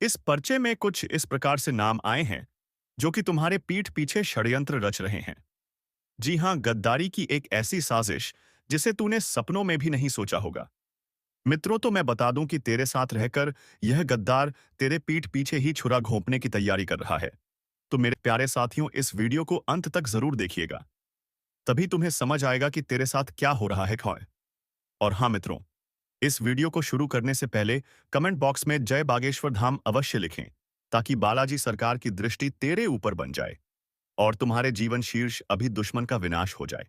इस पर्चे में कुछ इस प्रकार से नाम आए हैं जो कि तुम्हारे पीठ पीछे षड्यंत्र रच रहे हैं। जी हां, गद्दारी की एक ऐसी साजिश जिसे तूने सपनों में भी नहीं सोचा होगा। मित्रों, तो मैं बता दूं कि तेरे साथ रहकर यह गद्दार तेरे पीठ पीछे ही छुरा घोंपने की तैयारी कर रहा है। तो मेरे प्यारे साथियों, इस वीडियो को अंत तक जरूर देखिएगा। तभी तुम्हें समझ आएगा कि तेरे साथ क्या हो रहा है खौय। और हाँ मित्रों, इस वीडियो को शुरू करने से पहले कमेंट बॉक्स में जय बागेश्वर धाम अवश्य लिखें, ताकि बालाजी सरकार की दृष्टि तेरे ऊपर बन जाए और तुम्हारे जीवन शीर्ष अभी दुश्मन का विनाश हो जाए।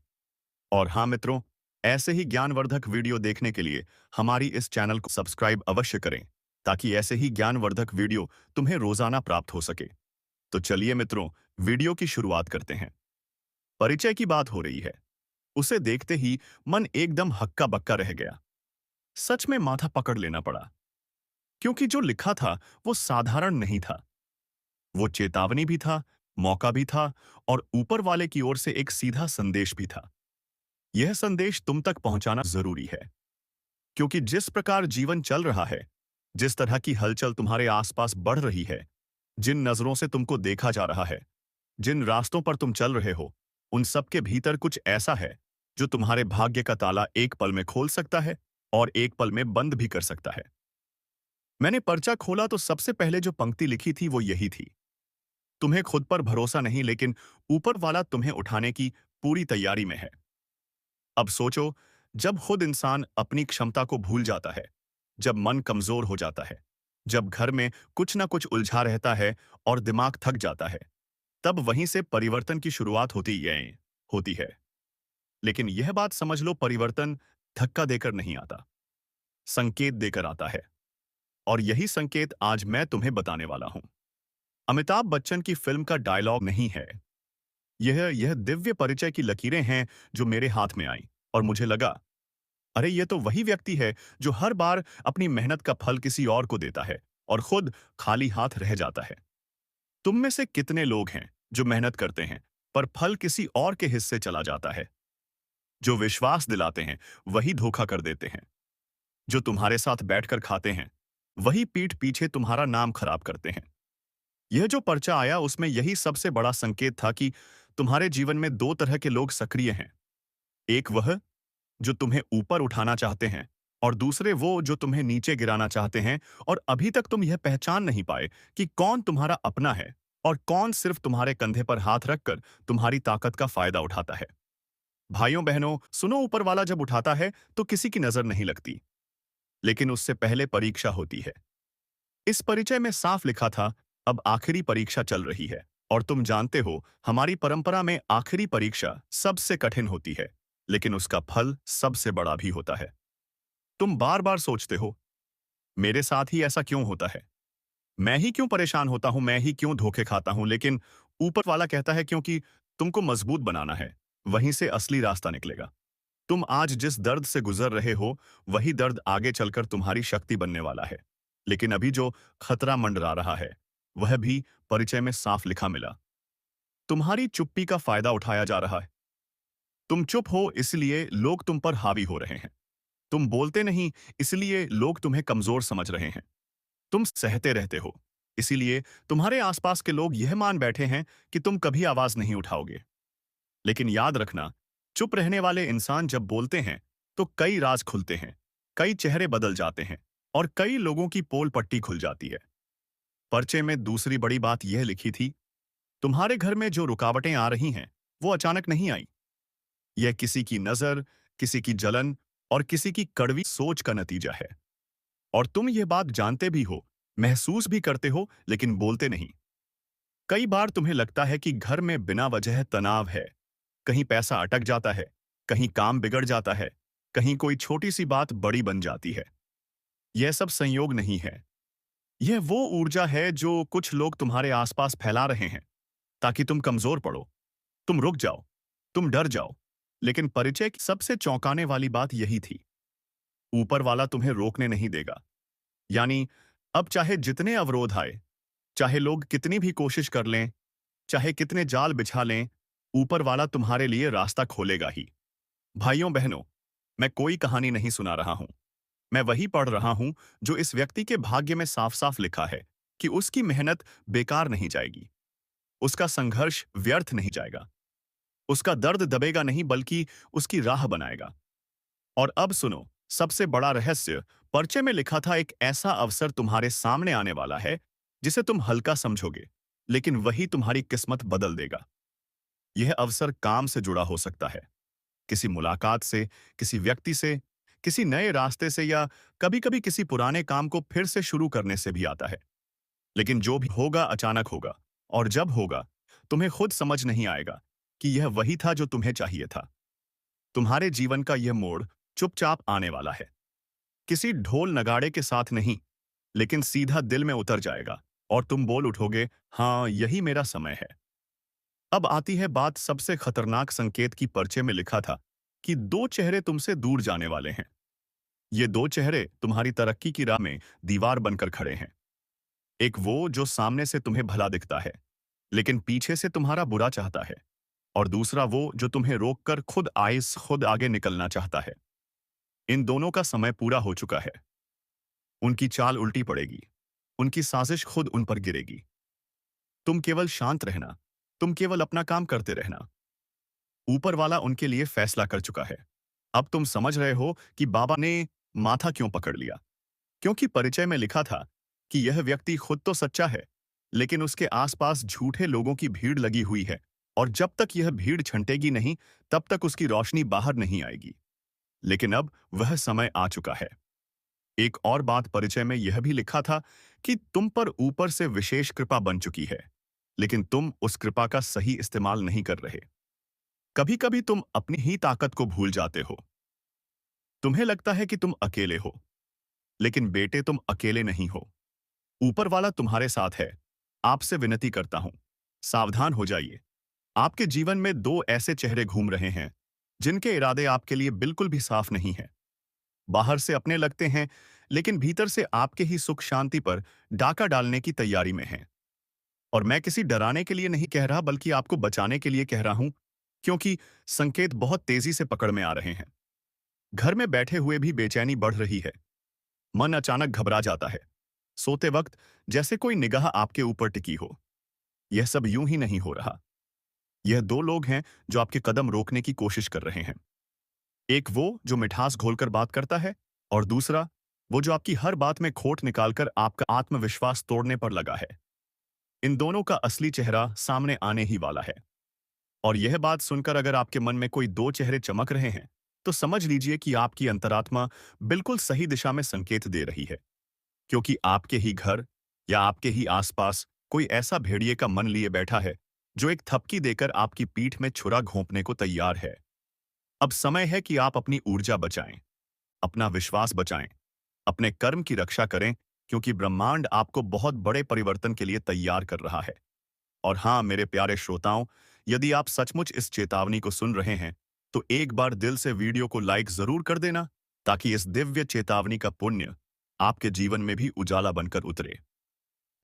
और हाँ मित्रों, ऐसे ही ज्ञानवर्धक वीडियो देखने के लिए हमारी इस चैनल को सब्सक्राइब अवश्य करें, ताकि ऐसे ही ज्ञानवर्धक वीडियो तुम्हें रोजाना प्राप्त हो सके। तो चलिए मित्रों, वीडियो की शुरुआत करते हैं। परिचय की बात हो रही है। उसे देखते ही मन एकदम हक्का बक्का रह गया। सच में माथा पकड़ लेना पड़ा, क्योंकि जो लिखा था वो साधारण नहीं था। वो चेतावनी भी था, मौका भी था, और ऊपर वाले की ओर से एक सीधा संदेश भी था। यह संदेश तुम तक पहुंचाना जरूरी है, क्योंकि जिस प्रकार जीवन चल रहा है, जिस तरह की हलचल तुम्हारे आसपास बढ़ रही है, जिन नजरों से तुमको देखा जा रहा है, जिन रास्तों पर तुम चल रहे हो, उन सब के भीतर कुछ ऐसा है जो तुम्हारे भाग्य का ताला एक पल में खोल सकता है और एक पल में बंद भी कर सकता है। मैंने पर्चा खोला तो सबसे पहले जो पंक्ति लिखी थी वो यही थी। तुम्हें खुद पर भरोसा नहीं, लेकिन ऊपर वाला तुम्हें उठाने की पूरी तैयारी में है। अब सोचो, जब खुद इंसान अपनी क्षमता को भूल जाता है, जब मन कमजोर हो जाता है, जब घर में कुछ ना कुछ उलझा रहता है और दिमाग थक जाता है, तब वहीं से परिवर्तन की शुरुआत होती है। लेकिन यह बात समझ लो, परिवर्तन धक्का देकर नहीं आता, संकेत देकर आता है। और यही संकेत आज मैं तुम्हें बताने वाला हूं। अमिताभ बच्चन की फिल्म का डायलॉग नहीं है। यह दिव्य परिचय की लकीरें हैं जो मेरे हाथ में आई, और मुझे लगा, अरे ये तो वही व्यक्ति है जो हर बार अपनी मेहनत का फल किसी और को देता है और खुद खाली हाथ रह जाता है। तुम में से कितने लोग हैं जो मेहनत करते हैं पर फल किसी और के हिस्से चला जाता है? जो विश्वास दिलाते हैं वही धोखा कर देते हैं। जो तुम्हारे साथ बैठकर खाते हैं वही पीठ पीछे तुम्हारा नाम खराब करते हैं। यह जो पर्चा आया उसमें यही सबसे बड़ा संकेत था कि तुम्हारे जीवन में दो तरह के लोग सक्रिय हैं। एक वह जो तुम्हें ऊपर उठाना चाहते हैं, और दूसरे वो जो तुम्हें नीचे गिराना चाहते हैं। और अभी तक तुम यह पहचान नहीं पाए कि कौन तुम्हारा अपना है और कौन सिर्फ तुम्हारे कंधे पर हाथ रखकर तुम्हारी ताकत का फायदा उठाता है। भाइयों बहनों सुनो, ऊपर वाला जब उठाता है तो किसी की नजर नहीं लगती, लेकिन उससे पहले परीक्षा होती है। इस परिचय में साफ लिखा था, अब आखिरी परीक्षा चल रही है। और तुम जानते हो, हमारी परंपरा में आखिरी परीक्षा सबसे कठिन होती है, लेकिन उसका फल सबसे बड़ा भी होता है। तुम बार बार सोचते हो, मेरे साथ ही ऐसा क्यों होता है? मैं ही क्यों परेशान होता हूं? मैं ही क्यों धोखे खाता हूं? लेकिन ऊपर वाला कहता है, क्योंकि तुमको मजबूत बनाना है, वहीं से असली रास्ता निकलेगा। तुम आज जिस दर्द से गुजर रहे हो, वही दर्द आगे चलकर तुम्हारी शक्ति बनने वाला है। लेकिन अभी जो खतरा मंडरा रहा है, वह भी परिचय में साफ लिखा मिला। तुम्हारी चुप्पी का फायदा उठाया जा रहा है। तुम चुप हो इसलिए लोग तुम पर हावी हो रहे हैं। तुम बोलते नहीं इसलिए लोग तुम्हें कमजोर समझ रहे हैं। तुम सहते रहते हो इसीलिए तुम्हारे आसपास के लोग यह मान बैठे हैं कि तुम कभी आवाज नहीं उठाओगे। लेकिन याद रखना, चुप रहने वाले इंसान जब बोलते हैं तो कई राज खुलते हैं, कई चेहरे बदल जाते हैं, और कई लोगों की पोल पट्टी खुल जाती है। पर्चे में दूसरी बड़ी बात यह लिखी थी, तुम्हारे घर में जो रुकावटें आ रही हैं वो अचानक नहीं आई। यह किसी की नजर, किसी की जलन और किसी की कड़वी सोच का नतीजा है। और तुम यह बात जानते भी हो, महसूस भी करते हो, लेकिन बोलते नहीं। कई बार तुम्हें लगता है कि घर में बिना वजह तनाव है, कहीं पैसा अटक जाता है, कहीं काम बिगड़ जाता है, कहीं कोई छोटी सी बात बड़ी बन जाती है। यह सब संयोग नहीं है। यह वो ऊर्जा है जो कुछ लोग तुम्हारे आसपास फैला रहे हैं, ताकि तुम कमजोर पड़ो, तुम रुक जाओ, तुम डर जाओ। लेकिन परिचय की सबसे चौंकाने वाली बात यही थी, ऊपर वाला तुम्हें रोकने नहीं देगा। यानी अब चाहे जितने अवरोध आए, चाहे लोग कितनी भी कोशिश कर लें, चाहे कितने जाल बिछा लें, ऊपर वाला तुम्हारे लिए रास्ता खोलेगा ही। भाइयों बहनों, मैं कोई कहानी नहीं सुना रहा हूं। मैं वही पढ़ रहा हूं जो इस व्यक्ति के भाग्य में साफ साफ लिखा है कि उसकी मेहनत बेकार नहीं जाएगी, उसका संघर्ष व्यर्थ नहीं जाएगा, उसका दर्द दबेगा नहीं बल्कि उसकी राह बनाएगा। और अब सुनो, सबसे बड़ा रहस्य, पर्चे में लिखा था एक ऐसा अवसर तुम्हारे सामने आने वाला है जिसे तुम हल्का समझोगे, लेकिन वही तुम्हारी किस्मत बदल देगा। यह अवसर काम से जुड़ा हो सकता है, किसी मुलाकात से, किसी व्यक्ति से, किसी नए रास्ते से, या कभी-कभी किसी पुराने काम को फिर से शुरू करने से भी आता है। लेकिन जो भी होगा अचानक होगा, और जब होगा तुम्हें खुद समझ नहीं आएगा कि यह वही था जो तुम्हें चाहिए था। तुम्हारे जीवन का यह मोड़ चुपचाप आने वाला है, किसी ढोल नगाड़े के साथ नहीं, लेकिन सीधा दिल में उतर जाएगा और तुम बोल उठोगे, हाँ यही मेरा समय है। अब आती है बात सबसे खतरनाक संकेत की। पर्चे में लिखा था कि दो चेहरे तुमसे दूर जाने वाले हैं। ये दो चेहरे तुम्हारी तरक्की की राह में दीवार बनकर खड़े हैं। एक वो जो सामने से तुम्हें भला दिखता है, लेकिन पीछे से तुम्हारा बुरा चाहता है, और दूसरा वो जो तुम्हें रोककर खुद आगे निकलना चाहता है। इन दोनों का समय पूरा हो चुका है। उनकी चाल उल्टी पड़ेगी, उनकी साजिश खुद उन पर गिरेगी। तुम केवल शांत रहना, तुम केवल अपना काम करते रहना। ऊपर वाला उनके लिए फैसला कर चुका है। अब तुम समझ रहे हो कि बाबा ने माथा क्यों पकड़ लिया, क्योंकि परिचय में लिखा था कि यह व्यक्ति खुद तो सच्चा है, लेकिन उसके आसपास झूठे लोगों की भीड़ लगी हुई है, और जब तक यह भीड़ छंटेगी नहीं, तब तक उसकी रोशनी बाहर नहीं आएगी। लेकिन अब वह समय आ चुका है। एक और बात, परिचय में यह भी लिखा था कि तुम पर ऊपर से विशेष कृपा बन चुकी है, लेकिन तुम उस कृपा का सही इस्तेमाल नहीं कर रहे। कभी कभी तुम अपनी ही ताकत को भूल जाते हो। तुम्हें लगता है कि तुम अकेले हो, लेकिन बेटे तुम अकेले नहीं हो। ऊपर वाला तुम्हारे साथ है। आपसे विनती करता हूं, सावधान हो जाइए। आपके जीवन में दो ऐसे चेहरे घूम रहे हैं जिनके इरादे आपके लिए बिल्कुल भी साफ नहीं है। बाहर से अपने लगते हैं, लेकिन भीतर से आपके ही सुख शांति पर डाका डालने की तैयारी में हैं। और मैं किसी डराने के लिए नहीं कह रहा, बल्कि आपको बचाने के लिए कह रहा हूं, क्योंकि संकेत बहुत तेजी से पकड़ में आ रहे हैं। घर में बैठे हुए भी बेचैनी बढ़ रही है। मन अचानक घबरा जाता है। सोते वक्त जैसे कोई निगाह आपके ऊपर टिकी हो। यह सब यूं ही नहीं हो रहा। यह दो लोग हैं जो आपके कदम रोकने की कोशिश कर रहे हैं। एक वो जो मिठास घोलकर बात करता है, और दूसरा वो जो आपकी हर बात में खोट निकालकर आपका आत्मविश्वास तोड़ने पर लगा है। इन दोनों का असली चेहरा सामने आने ही वाला है। और यह बात सुनकर अगर आपके मन में कोई दो चेहरे चमक रहे हैं, तो समझ लीजिए कि आपकी अंतरात्मा बिल्कुल सही दिशा में संकेत दे रही है, क्योंकि आपके ही घर या आपके ही आसपास कोई ऐसा भेड़िए का मन लिए बैठा है जो एक थपकी देकर आपकी पीठ में छुरा घोंपने को तैयार है। अब समय है कि आप अपनी ऊर्जा बचाएं, अपना विश्वास बचाएं, अपने कर्म की रक्षा करें, क्योंकि ब्रह्मांड आपको बहुत बड़े परिवर्तन के लिए तैयार कर रहा है। और हाँ मेरे प्यारे श्रोताओं, यदि आप सचमुच इस चेतावनी को सुन रहे हैं, तो एक बार दिल से वीडियो को लाइक जरूर कर देना, ताकि इस दिव्य चेतावनी का पुण्य आपके जीवन में भी उजाला बनकर उतरे।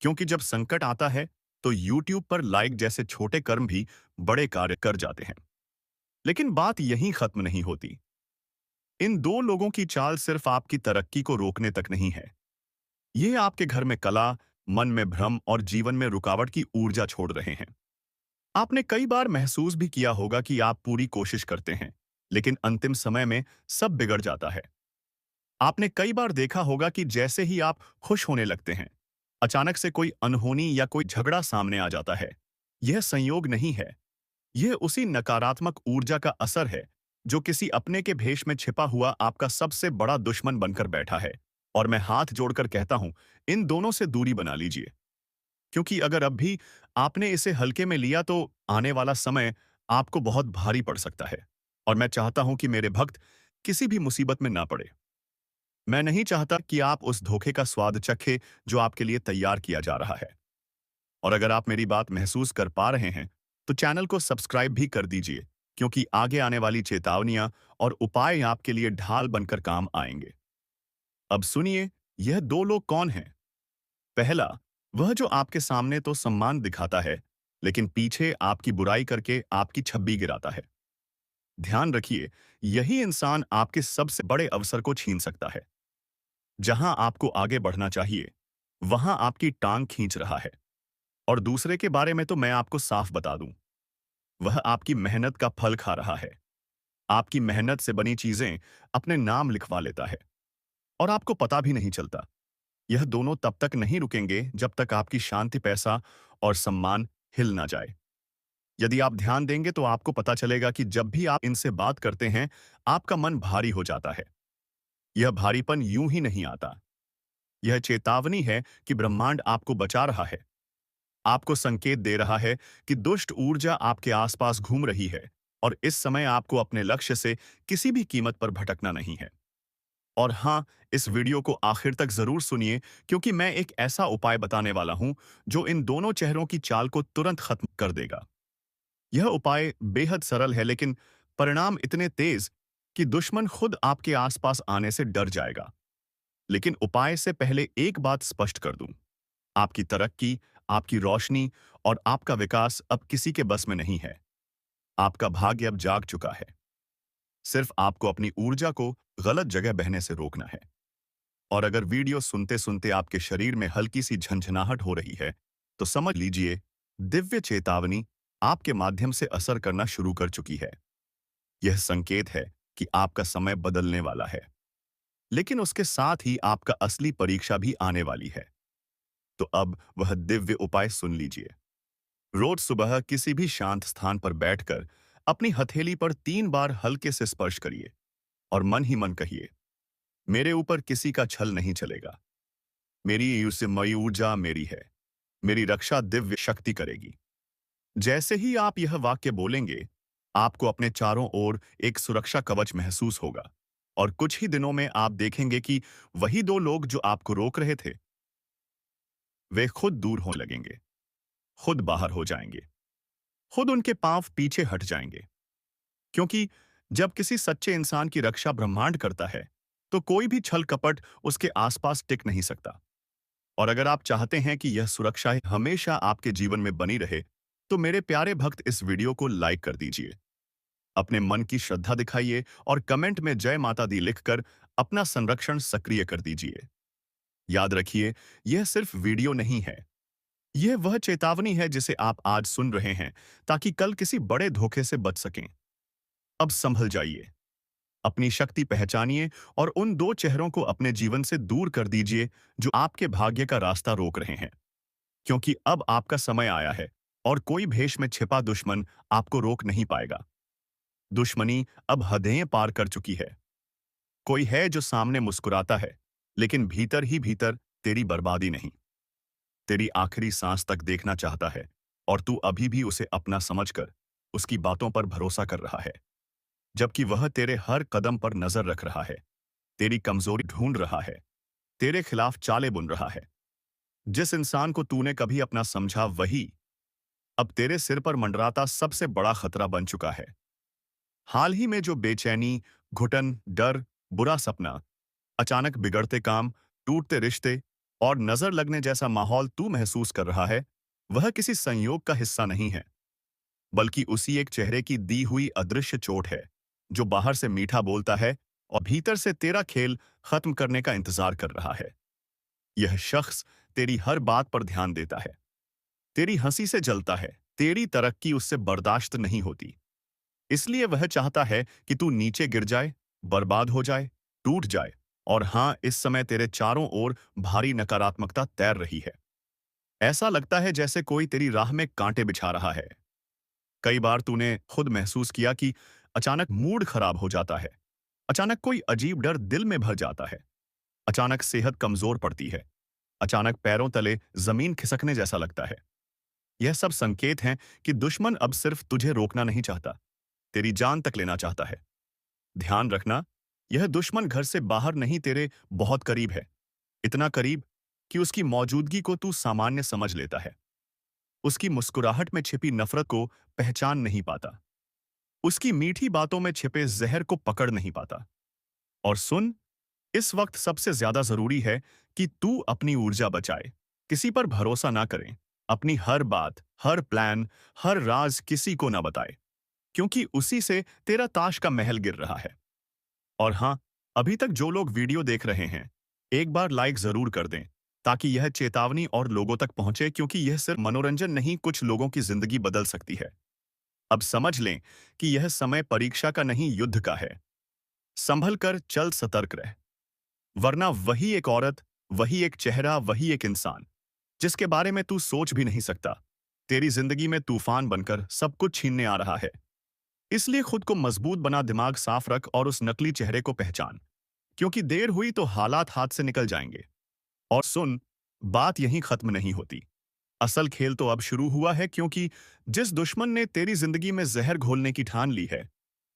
क्योंकि जब संकट आता है, तो YouTube पर लाइक जैसे छोटे कर्म भी बड़े कार्य कर जाते हैं। लेकिन बात यहीं खत्म नहीं होती। इन दो लोगों की चाल सिर्फ आपकी तरक्की को रोकने तक नहीं है। ये आपके घर में कला, मन में भ्रम और जीवन में रुकावट की ऊर्जा छोड़ रहे हैं। आपने कई बार महसूस भी किया होगा कि आप पूरी कोशिश करते हैं, लेकिन अंतिम समय में सब बिगड़ जाता है। आपने कई बार देखा होगा कि जैसे ही आप खुश होने लगते हैं, अचानक से कोई अनहोनी या कोई झगड़ा सामने आ जाता है। यह संयोग नहीं है, यह उसी नकारात्मक ऊर्जा का असर है जो किसी अपने के भेष में छिपा हुआ आपका सबसे बड़ा दुश्मन बनकर बैठा है। और मैं हाथ जोड़कर कहता हूं, इन दोनों से दूरी बना लीजिए, क्योंकि अगर अब भी आपने इसे हल्के में लिया, तो आने वाला समय आपको बहुत भारी पड़ सकता है। और मैं चाहता हूं कि मेरे भक्त किसी भी मुसीबत में ना पड़े। मैं नहीं चाहता कि आप उस धोखे का स्वाद चखे जो आपके लिए तैयार किया जा रहा है। और अगर आप मेरी बात महसूस कर पा रहे हैं, तो चैनल को सब्सक्राइब भी कर दीजिए, क्योंकि आगे आने वाली चेतावनियां और उपाय आपके लिए ढाल बनकर काम आएंगे। अब सुनिए, यह दो लोग कौन हैं? पहला, वह जो आपके सामने तो सम्मान दिखाता है, लेकिन पीछे आपकी बुराई करके आपकी छब्बी गिराता है। ध्यान रखिए, यही इंसान आपके सबसे बड़े अवसर को छीन सकता है। जहां आपको आगे बढ़ना चाहिए, वहां आपकी टांग खींच रहा है। और दूसरे के बारे में तो मैं आपको साफ बता दूं, वह आपकी मेहनत का फल खा रहा है। आपकी मेहनत से बनी चीजें अपने नाम लिखवा लेता है और आपको पता भी नहीं चलता। यह दोनों तब तक नहीं रुकेंगे जब तक आपकी शांति, पैसा और सम्मान हिल ना जाए। यदि आप ध्यान देंगे तो आपको पता चलेगा कि जब भी आप इनसे बात करते हैं, आपका मन भारी हो जाता है। यह भारीपन यूं ही नहीं आता। यह चेतावनी है कि ब्रह्मांड आपको बचा रहा है। आपको संकेत दे रहा है कि दुष्ट ऊर्जा आपके आसपास घूम रही है और इस समय आपको अपने लक्ष्य से किसी भी कीमत पर भटकना नहीं है। और हाँ, इस वीडियो को आखिर तक जरूर सुनिए, क्योंकि मैं एक ऐसा उपाय बताने वाला हूं जो इन दोनों चेहरों की चाल को तुरंत खत्म कर देगा। यह उपाय बेहद सरल है, लेकिन परिणाम इतने तेज कि दुश्मन खुद आपके आसपास आने से डर जाएगा। लेकिन उपाय से पहले एक बात स्पष्ट कर दूं, आपकी तरक्की, आपकी रोशनी और आपका विकास अब किसी के बस में नहीं है। आपका भाग्य अब जाग चुका है। सिर्फ आपको अपनी ऊर्जा को गलत जगह बहने से रोकना है। और अगर वीडियो सुनते सुनते आपके शरीर में हल्की सी झंझनाहट हो रही है, तो समझ लीजिए दिव्य चेतावनी आपके माध्यम से असर करना शुरू कर चुकी है। यह संकेत है कि आपका समय बदलने वाला है। लेकिन उसके साथ ही आपका असली परीक्षा भी आने वाली है। तो अब वह दिव्य उपाय सुन लीजिए। रोज सुबह किसी भी शांत स्थान पर बैठकर अपनी हथेली पर 3 बार हल्के से स्पर्श करिए और मन ही मन कहिए, मेरे ऊपर किसी का छल नहीं चलेगा। मेरी मई ऊर्जा मेरी है। मेरी रक्षा दिव्य शक्ति करेगी। जैसे ही आप यह वाक्य बोलेंगे, आपको अपने चारों ओर एक सुरक्षा कवच महसूस होगा और कुछ ही दिनों में आप देखेंगे कि वही 2 लोग जो आपको रोक रहे थे, वे खुद दूर होने लगेंगे, खुद बाहर हो जाएंगे, खुद उनके पांव पीछे हट जाएंगे। क्योंकि जब किसी सच्चे इंसान की रक्षा ब्रह्मांड करता है, तो कोई भी छल कपट उसके आसपास टिक नहीं सकता। और अगर आप चाहते हैं कि यह सुरक्षा हमेशा आपके जीवन में बनी रहे, तो मेरे प्यारे भक्त इस वीडियो को लाइक कर दीजिए। अपने मन की श्रद्धा दिखाइए और कमेंट में जय माता दी लिखकर अपना संरक्षण सक्रिय कर दीजिए। याद रखिए, यह सिर्फ वीडियो नहीं है। यह वह चेतावनी है जिसे आप आज सुन रहे हैं, ताकि कल किसी बड़े धोखे से बच सकें। अब संभल जाइए, अपनी शक्ति पहचानिए और उन 2 चेहरों को अपने जीवन से दूर कर दीजिए जो आपके भाग्य का रास्ता रोक रहे हैं। क्योंकि अब आपका समय आया है और कोई भेष में छिपा दुश्मन आपको रोक नहीं पाएगा। दुश्मनी अब हदें पार कर चुकी है। कोई है जो सामने मुस्कुराता है, लेकिन भीतर ही भीतर तेरी बर्बादी नहीं, तेरी आखिरी सांस तक देखना चाहता है। और तू अभी भी उसे अपना समझकर उसकी बातों पर भरोसा कर रहा है, जबकि वह तेरे हर कदम पर नजर रख रहा है, तेरी कमजोरी ढूंढ रहा है, तेरे खिलाफ चालें बुन रहा है। जिस इंसान को तूने कभी अपना समझा, वही अब तेरे सिर पर मंडराता सबसे बड़ा खतरा बन चुका है। हाल ही में जो बेचैनी, घुटन, डर, बुरा सपना, अचानक बिगड़ते काम, टूटते रिश्ते और नजर लगने जैसा माहौल तू महसूस कर रहा है, वह किसी संयोग का हिस्सा नहीं है, बल्कि उसी एक चेहरे की दी हुई अदृश्य चोट है, जो बाहर से मीठा बोलता है और भीतर से तेरा खेल खत्म करने का इंतजार कर रहा है। यह शख्स तेरी हर बात पर ध्यान देता है, तेरी हंसी से जलता है, तेरी तरक्की उससे बर्दाश्त नहीं होती। इसलिए वह चाहता है कि तू नीचे गिर जाए, बर्बाद हो जाए, टूट जाए। और हाँ, इस समय तेरे चारों ओर भारी नकारात्मकता तैर रही है। ऐसा लगता है जैसे कोई तेरी राह में कांटे बिछा रहा है। कई बार तूने खुद महसूस किया कि अचानक मूड खराब हो जाता है, अचानक कोई अजीब डर दिल में भर जाता है, अचानक सेहत कमजोर पड़ती है, अचानक पैरों तले जमीन खिसकने जैसा लगता है। यह सब संकेत हैं कि दुश्मन अब सिर्फ तुझे रोकना नहीं चाहता, तेरी जान तक लेना चाहता है। ध्यान रखना, यह दुश्मन घर से बाहर नहीं, तेरे बहुत करीब है। इतना करीब कि उसकी मौजूदगी को तू सामान्य समझ लेता है। उसकी मुस्कुराहट में छिपी नफरत को पहचान नहीं पाता। उसकी मीठी बातों में छिपे जहर को पकड़ नहीं पाता। और सुन, इस वक्त सबसे ज्यादा जरूरी है कि तू अपनी ऊर्जा बचाए। किसी पर भरोसा ना करें। अपनी हर बात, हर प्लान, हर राज किसी को ना बताए, क्योंकि उसी से तेरा ताश का महल गिर रहा है। और हाँ, अभी तक जो लोग वीडियो देख रहे हैं, एक बार लाइक जरूर कर दें, ताकि यह चेतावनी और लोगों तक पहुंचे, क्योंकि यह सिर्फ मनोरंजन नहीं, कुछ लोगों की जिंदगी बदल सकती है। अब समझ लें कि यह समय परीक्षा का नहीं, युद्ध का है। संभल कर चल, सतर्क रह, वरना वही एक औरत, वही एक चेहरा, वही एक इंसान जिसके बारे में तू सोच भी नहीं सकता, तेरी जिंदगी में तूफान बनकर सब कुछ छीनने आ रहा है। इसलिए खुद को मजबूत बना, दिमाग साफ रख और उस नकली चेहरे को पहचान, क्योंकि देर हुई तो हालात हाथ से निकल जाएंगे। और सुन, बात यहीं खत्म नहीं होती। असल खेल तो अब शुरू हुआ है, क्योंकि जिस दुश्मन ने तेरी जिंदगी में जहर घोलने की ठान ली है,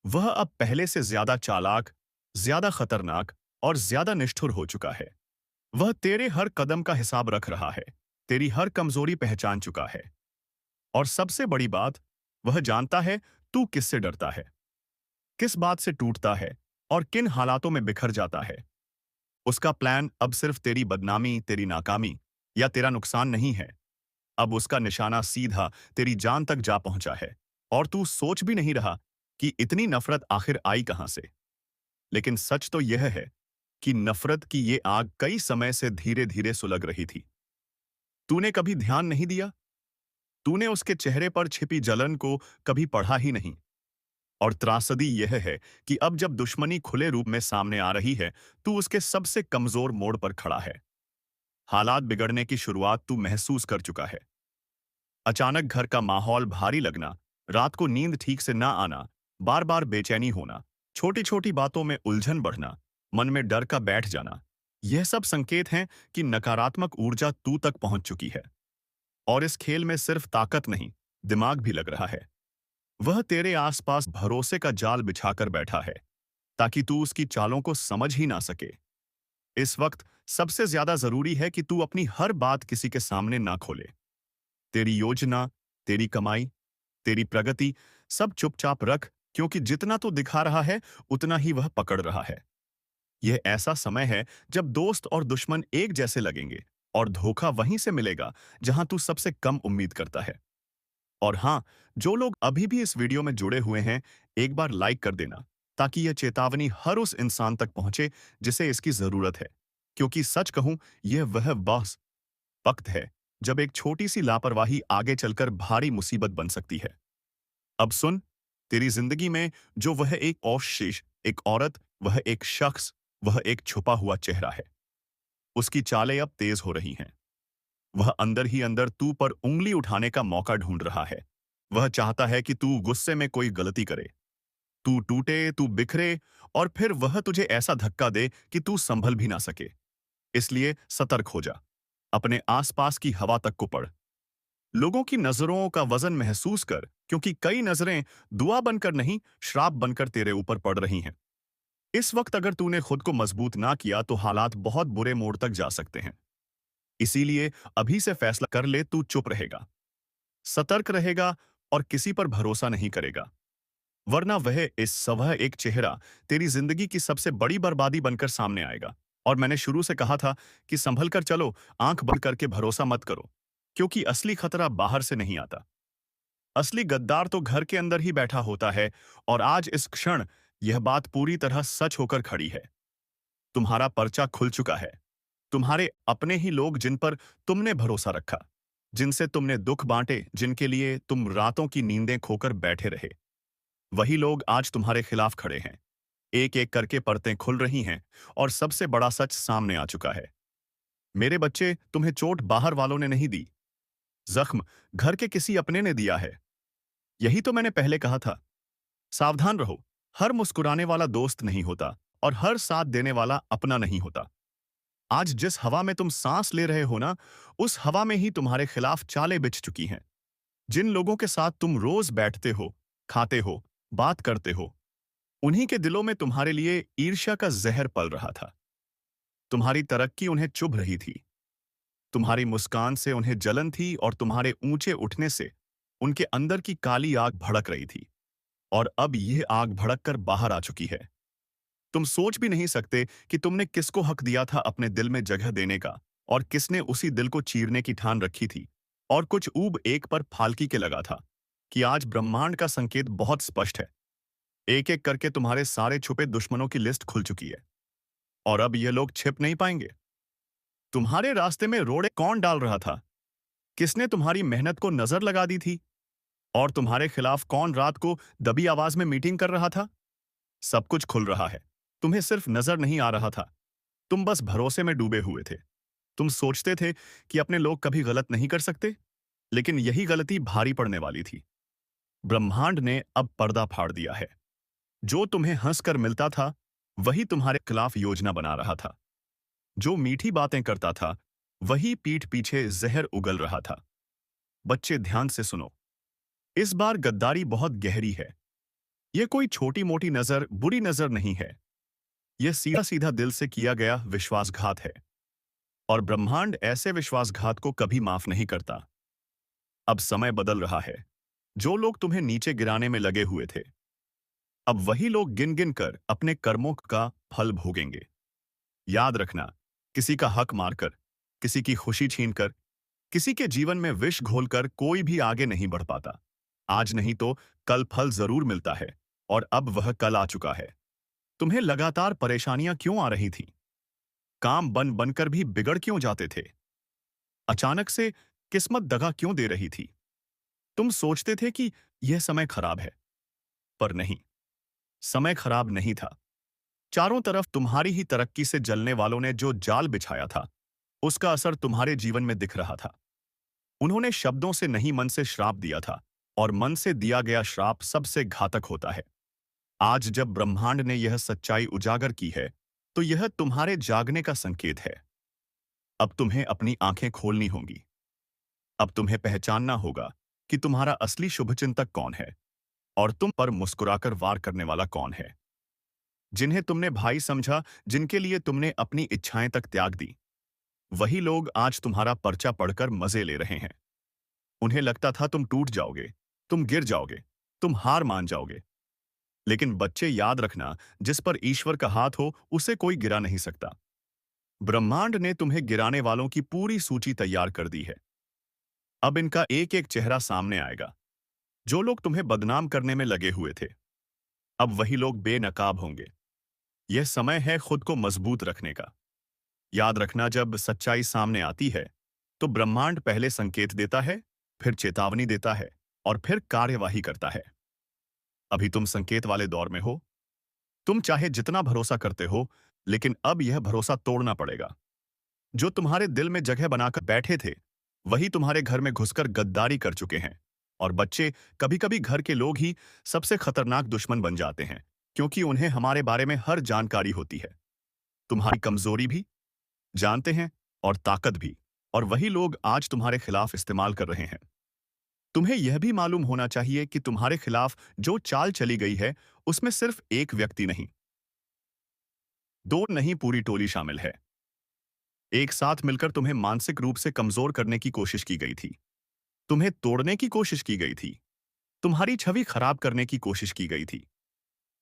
वह अब पहले से ज्यादा चालाक, ज्यादा खतरनाक और ज्यादा निष्ठुर हो चुका है। वह तेरे हर कदम का हिसाब रख रहा है, तेरी हर कमजोरी पहचान चुका है। और सबसे बड़ी बात, वह जानता है तू किससे डरता है, किस बात से टूटता है और किन हालातों में बिखर जाता है। उसका प्लान अब सिर्फ तेरी बदनामी, तेरी नाकामी या तेरा नुकसान नहीं है। अब उसका निशाना सीधा तेरी जान तक जा पहुंचा है। और तू सोच भी नहीं रहा कि इतनी नफरत आखिर आई कहां से। लेकिन सच तो यह है कि नफरत की ये आग कई समय से धीरे धीरे सुलग रही थी। तूने कभी ध्यान नहीं दिया, तूने उसके चेहरे पर छिपी जलन को कभी पढ़ा ही नहीं। और त्रासदी यह है कि अब जब दुश्मनी खुले रूप में सामने आ रही है, तू उसके सबसे कमजोर मोड़ पर खड़ा है। हालात बिगड़ने की शुरुआत तू महसूस कर चुका है। अचानक घर का माहौल भारी लगना, रात को नींद ठीक से ना आना, बार बार बेचैनी होना, छोटी छोटी बातों में उलझन बढ़ना, मन में डर का बैठ जाना, यह सब संकेत हैं कि नकारात्मक ऊर्जा तू तक पहुंच चुकी है। और इस खेल में सिर्फ ताकत नहीं, दिमाग भी लग रहा है। वह तेरे आसपास भरोसे का जाल बिछाकर बैठा है, ताकि तू उसकी चालों को समझ ही ना सके। इस वक्त सबसे ज्यादा जरूरी है कि तू अपनी हर बात किसी के सामने ना खोले। तेरी योजना, तेरी कमाई, तेरी प्रगति, सब चुपचाप रख, क्योंकि जितना तू दिखा रहा है, उतना ही वह पकड़ रहा है। यह ऐसा समय है जब दोस्त और दुश्मन एक जैसे लगेंगे, और धोखा वहीं से मिलेगा जहां तू सबसे कम उम्मीद करता है। और हाँ, जो लोग अभी भी इस वीडियो में जुड़े हुए हैं, एक बार लाइक कर देना, ताकि यह चेतावनी हर उस इंसान तक पहुंचे जिसे इसकी जरूरत है। क्योंकि सच कहूं, यह वह बस वक्त है जब एक छोटी सी लापरवाही आगे चलकर भारी मुसीबत बन सकती है। अब सुन, तेरी जिंदगी में जो वह एक अवशेष, एक औरत, वह एक शख्स, वह एक छुपा हुआ चेहरा है, उसकी चालें अब तेज हो रही हैं। वह अंदर ही अंदर तू पर उंगली उठाने का मौका ढूंढ रहा है। वह चाहता है कि तू गुस्से में कोई गलती करे, तू टूटे, तू बिखरे, और फिर वह तुझे ऐसा धक्का दे कि तू संभल भी ना सके। इसलिए सतर्क हो जा, अपने आसपास की हवा तक को पढ़, लोगों की नजरों का वजन महसूस कर, क्योंकि कई नजरें दुआ बनकर नहीं, श्राप बनकर तेरे ऊपर पड़ रही हैं। इस वक्त अगर तूने खुद को मजबूत ना किया तो हालात बहुत बुरे मोड़ तक जा सकते हैं। इसीलिए अभी से फैसला कर ले, तू चुप रहेगा, सतर्क रहेगा और किसी पर भरोसा नहीं करेगा। वरना वह एक चेहरा तेरी जिंदगी की सबसे बड़ी बर्बादी बनकर सामने आएगा। और मैंने शुरू से कहा था कि संभल कर चलो, आंख बंद करके भरोसा मत करो, क्योंकि असली खतरा बाहर से नहीं आता। असली गद्दार तो घर के अंदर ही बैठा होता है। और आज इस क्षण यह बात पूरी तरह सच होकर खड़ी है। तुम्हारा पर्चा खुल चुका है। तुम्हारे अपने ही लोग, जिन पर तुमने भरोसा रखा, जिनसे तुमने दुख बांटे, जिनके लिए तुम रातों की नींदें खोकर बैठे रहे, वही लोग आज तुम्हारे खिलाफ खड़े हैं। एक एक करके परतें खुल रही हैं और सबसे बड़ा सच सामने आ चुका है। मेरे बच्चे, तुम्हें चोट बाहर वालों ने नहीं दी, जख्म घर के किसी अपने ने दिया है। यही तो मैंने पहले कहा था। सावधान रहो, हर मुस्कुराने वाला दोस्त नहीं होता और हर साथ देने वाला अपना नहीं होता। आज जिस हवा में तुम सांस ले रहे हो ना, उस हवा में ही तुम्हारे खिलाफ चालें बिछ चुकी हैं। जिन लोगों के साथ तुम रोज बैठते हो, खाते हो, बात करते हो, उन्हीं के दिलों में तुम्हारे लिए ईर्ष्या का जहर पल रहा था। तुम्हारी तरक्की उन्हें चुभ रही थी, तुम्हारी मुस्कान से उन्हें जलन थी, और तुम्हारे ऊंचे उठने से उनके अंदर की काली आग भड़क रही थी। और अब यह आग भड़क कर बाहर आ चुकी है। तुम सोच भी नहीं सकते कि तुमने किसको हक दिया था अपने दिल में जगह देने का, और किसने उसी दिल को चीरने की ठान रखी थी। और कुछ ऊब एक पर फालकी के लगा था कि आज ब्रह्मांड का संकेत बहुत स्पष्ट है। एक एक करके तुम्हारे सारे छुपे दुश्मनों की लिस्ट खुल चुकी है, और अब ये लोग छिप नहीं पाएंगे। तुम्हारे रास्ते में रोड़े कौन डाल रहा था? किसने तुम्हारी मेहनत को नजर लगा दी थी? और तुम्हारे खिलाफ कौन रात को दबी आवाज में मीटिंग कर रहा था? सब कुछ खुल रहा है। तुम्हें सिर्फ नजर नहीं आ रहा था। तुम बस भरोसे में डूबे हुए थे। तुम सोचते थे कि अपने लोग कभी गलत नहीं कर सकते, लेकिन यही गलती भारी पड़ने वाली थी। ब्रह्मांड ने अब पर्दा फाड़ दिया है। जो तुम्हें हंसकर मिलता था, वही तुम्हारे खिलाफ योजना बना रहा था। जो मीठी बातें करता था, वही पीठ पीछे जहर उगल रहा था। बच्चे, ध्यान से सुनो। इस बार गद्दारी बहुत गहरी है। यह कोई छोटी मोटी नजर, बुरी नजर नहीं है। यह सीधा सीधा दिल से किया गया विश्वासघात है। और ब्रह्मांड ऐसे विश्वासघात को कभी माफ नहीं करता। अब समय बदल रहा है। जो लोग तुम्हें नीचे गिराने में लगे हुए थे, अब वही लोग गिन गिन कर अपने कर्मों का फल भोगेंगे। याद रखना, किसी का हक मारकर, किसी की खुशी छीनकर, किसी के जीवन में विष घोलकर कोई भी आगे नहीं बढ़ पाता। आज नहीं तो कल फल जरूर मिलता है, और अब वह कल आ चुका है। तुम्हें लगातार परेशानियां क्यों आ रही थी? काम बन बनकर भी बिगड़ क्यों जाते थे? अचानक से किस्मत दगा क्यों दे रही थी? तुम सोचते थे कि यह समय खराब है, पर नहीं, समय खराब नहीं था। चारों तरफ तुम्हारी ही तरक्की से जलने वालों ने जो जाल बिछाया था, उसका असर तुम्हारे जीवन में दिख रहा था। उन्होंने शब्दों से नहीं, मन से श्राप दिया था, और मन से दिया गया श्राप सबसे घातक होता है। आज जब ब्रह्मांड ने यह सच्चाई उजागर की है, तो यह तुम्हारे जागने का संकेत है। अब तुम्हें अपनी आंखें खोलनी होंगी। अब तुम्हें पहचानना होगा कि तुम्हारा असली शुभचिंतक कौन है, और तुम पर मुस्कुराकर वार करने वाला कौन है। जिन्हें तुमने भाई समझा, जिनके लिए तुमने अपनी इच्छाएं तक त्याग दी, वही लोग आज तुम्हारा पर्चा पढ़कर मजे ले रहे हैं। उन्हें लगता था तुम टूट जाओगे, तुम गिर जाओगे, तुम हार मान जाओगे। लेकिन बच्चे, याद रखना, जिस पर ईश्वर का हाथ हो, उसे कोई गिरा नहीं सकता। ब्रह्मांड ने तुम्हें गिराने वालों की पूरी सूची तैयार कर दी है। अब इनका एक एक चेहरा सामने आएगा। जो लोग तुम्हें बदनाम करने में लगे हुए थे, अब वही लोग बेनकाब होंगे। यह समय है खुद को मजबूत रखने का। याद रखना, जब सच्चाई सामने आती है, तो ब्रह्मांड पहले संकेत देता है, फिर चेतावनी देता है, और फिर कार्यवाही करता है। अभी तुम संकेत वाले दौर में हो। तुम चाहे जितना भरोसा करते हो, लेकिन अब यह भरोसा तोड़ना पड़ेगा। जो तुम्हारे दिल में जगह बनाकर बैठे थे, वही तुम्हारे घर में घुसकर गद्दारी कर चुके हैं। और बच्चे, कभी-कभी घर के लोग ही सबसे खतरनाक दुश्मन बन जाते हैं, क्योंकि उन्हें हमारे बारे में हर जानकारी होती है। तुम्हारी कमजोरी भी जानते हैं, और ताकत भी। और वही लोग आज तुम्हारे खिलाफ इस्तेमाल कर रहे हैं। तुम्हें यह भी मालूम होना चाहिए कि तुम्हारे खिलाफ जो चाल चली गई है, उसमें सिर्फ एक व्यक्ति नहीं, दो नहीं, पूरी टोली शामिल है। एक साथ मिलकर तुम्हें मानसिक रूप से कमजोर करने की कोशिश की गई थी। तुम्हें तोड़ने की कोशिश की गई थी। तुम्हारी छवि खराब करने की कोशिश की गई थी।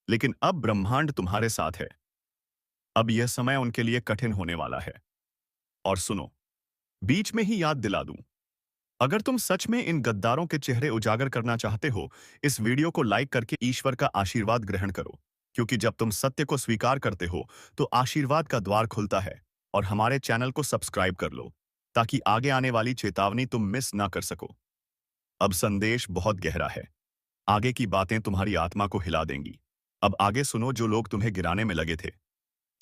लेकिन अब ब्रह्मांड तुम्हारे साथ है। अब यह समय उनके लिए कठिन होने वाला है। और सुनो, बीच में ही याद दिला दूं, अगर तुम सच में इन गद्दारों के चेहरे उजागर करना चाहते हो, इस वीडियो को लाइक करके ईश्वर का आशीर्वाद ग्रहण करो। क्योंकि जब तुम सत्य को स्वीकार करते हो, तो आशीर्वाद का द्वार खुलता है। और हमारे चैनल को सब्सक्राइब कर लो, ताकि आगे आने वाली चेतावनी तुम मिस ना कर सको। अब संदेश बहुत गहरा है। आगे की बातें तुम्हारी आत्मा को हिला देंगी। अब आगे सुनो। जो लोग तुम्हें गिराने में लगे थे,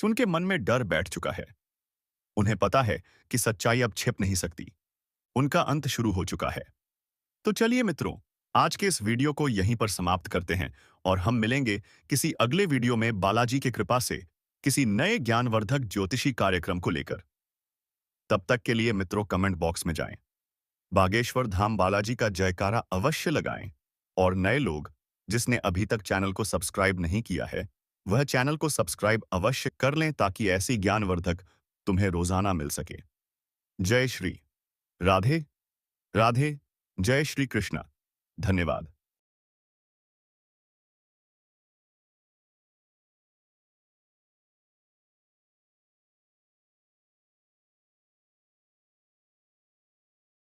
उनके मन में डर बैठ चुका है। उन्हें पता है कि सच्चाई अब छिप नहीं सकती। उनका अंत शुरू हो चुका है। तो चलिए मित्रों, आज के इस वीडियो को यहीं पर समाप्त करते हैं, और हम मिलेंगे किसी अगले वीडियो में बालाजी की कृपा से, किसी नए ज्ञानवर्धक ज्योतिषी कार्यक्रम को लेकर। तब तक के लिए मित्रों, कमेंट बॉक्स में जाएं, बागेश्वर धाम बालाजी का जयकारा अवश्य लगाएं। और नए लोग जिसने अभी तक चैनल को सब्सक्राइब नहीं किया है, वह चैनल को सब्सक्राइब अवश्य कर लें, ताकि ऐसी ज्ञानवर्धक तुम्हें रोजाना मिल सके। जय श्री राधे राधे। जय श्री कृष्णा। धन्यवाद।